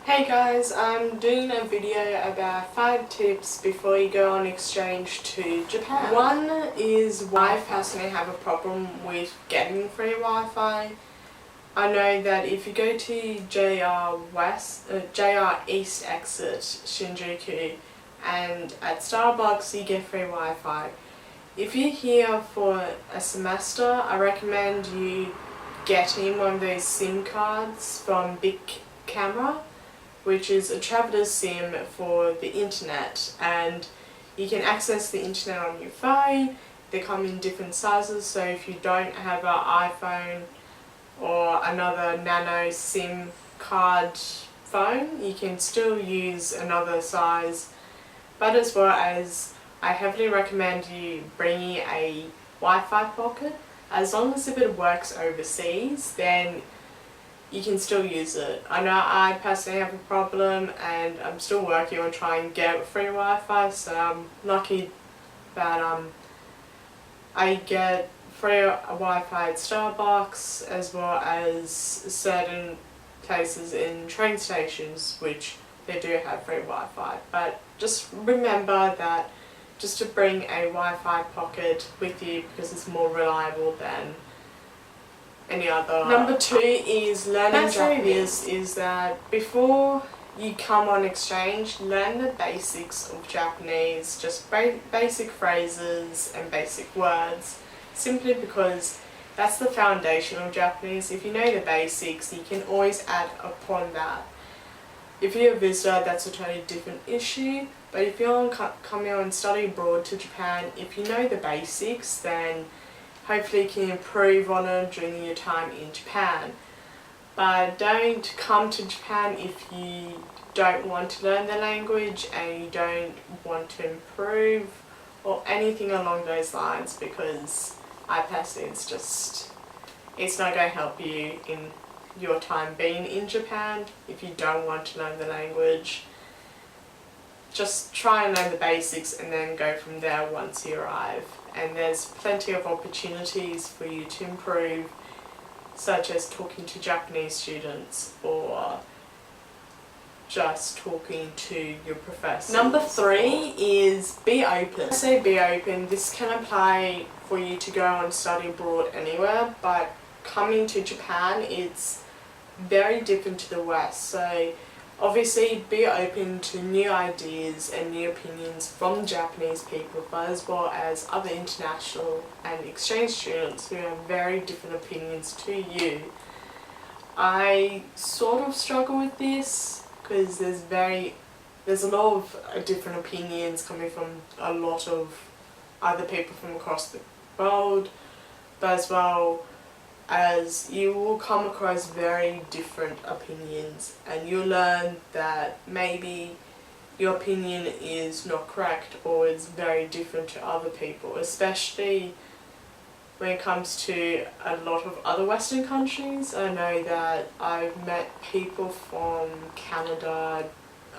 Hey guys, I'm doing a video about 5 tips before you go on exchange to Japan. One is I personally have a problem with getting free Wi-Fi. I know that if you go to JR East exit Shinjuku and at Starbucks you get free Wi-Fi. If you're here for a semester, I recommend you getting one of those SIM cards from Big Camera, which is a traveler's SIM for the internet, and you can access the internet on your phone. They come in different sizes, so if you don't have an iPhone or another nano SIM card phone, you can still use another size. But as well as, I heavily recommend you bringing a Wi-Fi pocket. As long as if it works overseas, then you can still use it. I know I personally have a problem and I'm still working on trying to get free Wi-Fi, so I'm lucky that I get free Wi-Fi at Starbucks as well as certain places in train stations which they do have free Wi-Fi. But just remember that just to bring a Wi-Fi pocket with you because it's more reliable than any other. Number 2 is learning Japanese. Is that before you come on exchange, learn the basics of Japanese, just basic phrases and basic words, simply because that's the foundation of Japanese. If you know the basics, you can always add upon that. If you're a visitor, that's a totally different issue, but if you're coming on study abroad to Japan, if you know the basics, then hopefully you can improve on it during your time in Japan. But don't come to Japan if you don't want to learn the language and you don't want to improve or anything along those lines, because I personally it's not going to help you in your time being in Japan if you don't want to learn the language. Just try and learn the basics and then go from there once you arrive. And there's plenty of opportunities for you to improve, such as talking to Japanese students or just talking to your professors. Number 3 is be open. When I say be open, this can apply for you to go on study abroad anywhere, but coming to Japan, it's very different to the West. So obviously be open to new ideas and new opinions from Japanese people, but as well as other international and exchange students who have very different opinions to you. I sort of struggle with this because there's a lot of different opinions coming from a lot of other people from across the world, but as well as you will come across very different opinions, and you'll learn that maybe your opinion is not correct or it's very different to other people, especially when it comes to a lot of other Western countries. I know that I've met people from Canada,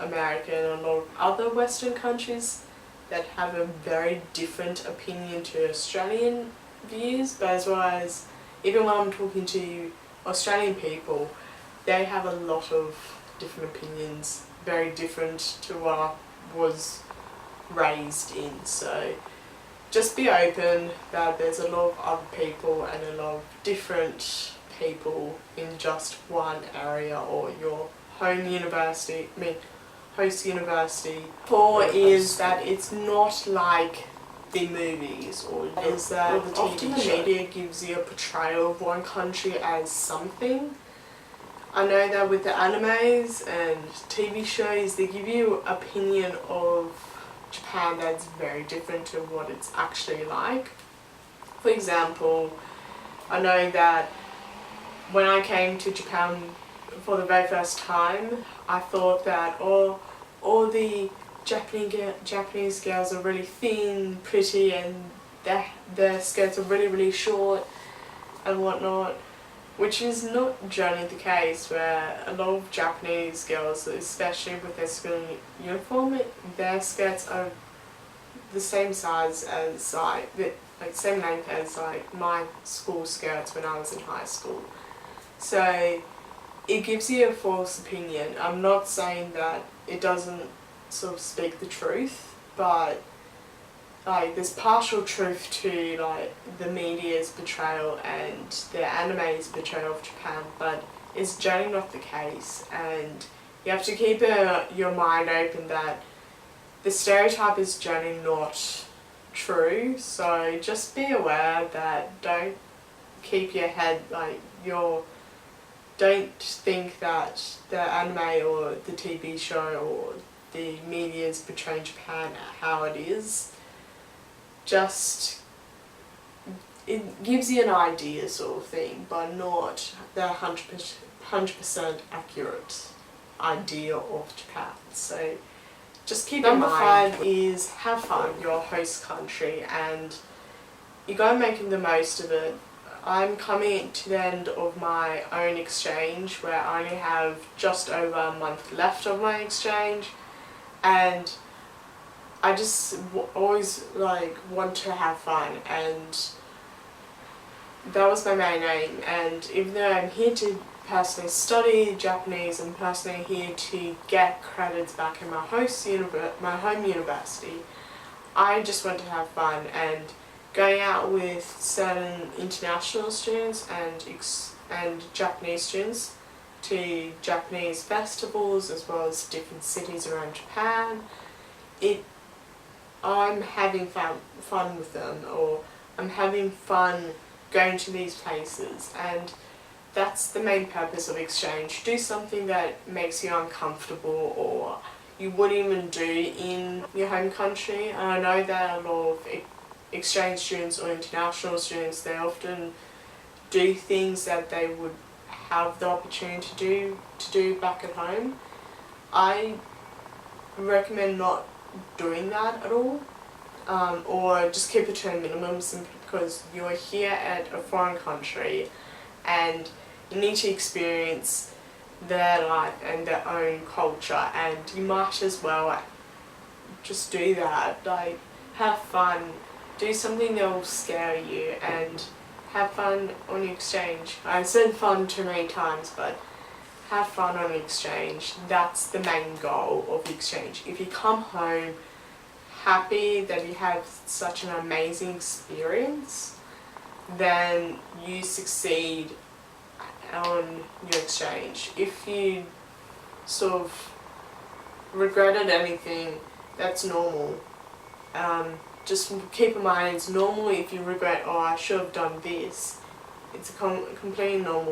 America and a lot of other Western countries that have a very different opinion to Australian views, but as well as even when I'm talking to Australian people, they have a lot of different opinions, very different to what I was raised in. So just be open that there's a lot of other people and a lot of different people in just one area or your host university. 4 is that it's not like the movies, or is that often the media gives you a portrayal of one country as something. I know that with the animes and TV shows, they give you an opinion of Japan that's very different to what it's actually like. For example, I know that when I came to Japan for the very first time, I thought that all the Japanese girls are really thin, pretty, and their skirts are really short and whatnot, which is not generally the case, where a lot of Japanese girls, especially with their school uniform, their skirts are the same size as like same length as like my school skirts when I was in high school. So it gives you a false opinion. I'm not saying that it doesn't sort of speak the truth, but like there's partial truth to like the media's portrayal and the anime's portrayal of Japan, but it's generally not the case, and you have to keep your mind open that the stereotype is generally not true, so just be aware that don't keep your head like don't think that the anime or the TV show or the media is portraying Japan how it is. Just, it gives you an idea sort of thing, but not the 100% accurate idea of Japan. So just keep in mind. Number 5 is have fun, your host country, and you gotta make the most of it. I'm coming to the end of my own exchange where I only have just over a month left of my exchange, and I just always like want to have fun, and that was my main aim. And even though I'm here to personally study Japanese, I'm personally here to get credits back in my home university, I just want to have fun, and going out with certain international students and Japanese students to Japanese festivals as well as different cities around Japan. I'm having fun with them, or I'm having fun going to these places, and that's the main purpose of exchange. Do something that makes you uncomfortable or you wouldn't even do in your home country. And I know that a lot of exchange students or international students, they often do things that they would have the opportunity to do back at home. I recommend not doing that at all, or just keep it to a minimum, simply because you're here at a foreign country and you need to experience their life and their own culture, and you might as well just do that. Like, have fun, do something that will scare you, and have fun on the exchange. I said fun too many times, but have fun on the exchange. That's the main goal of the exchange. If you come home happy that you have such an amazing experience, then you succeed on your exchange. If you sort of regretted anything, that's normal. Just keep in mind, it's normal if you regret, oh, I should have done this. It's completely normal.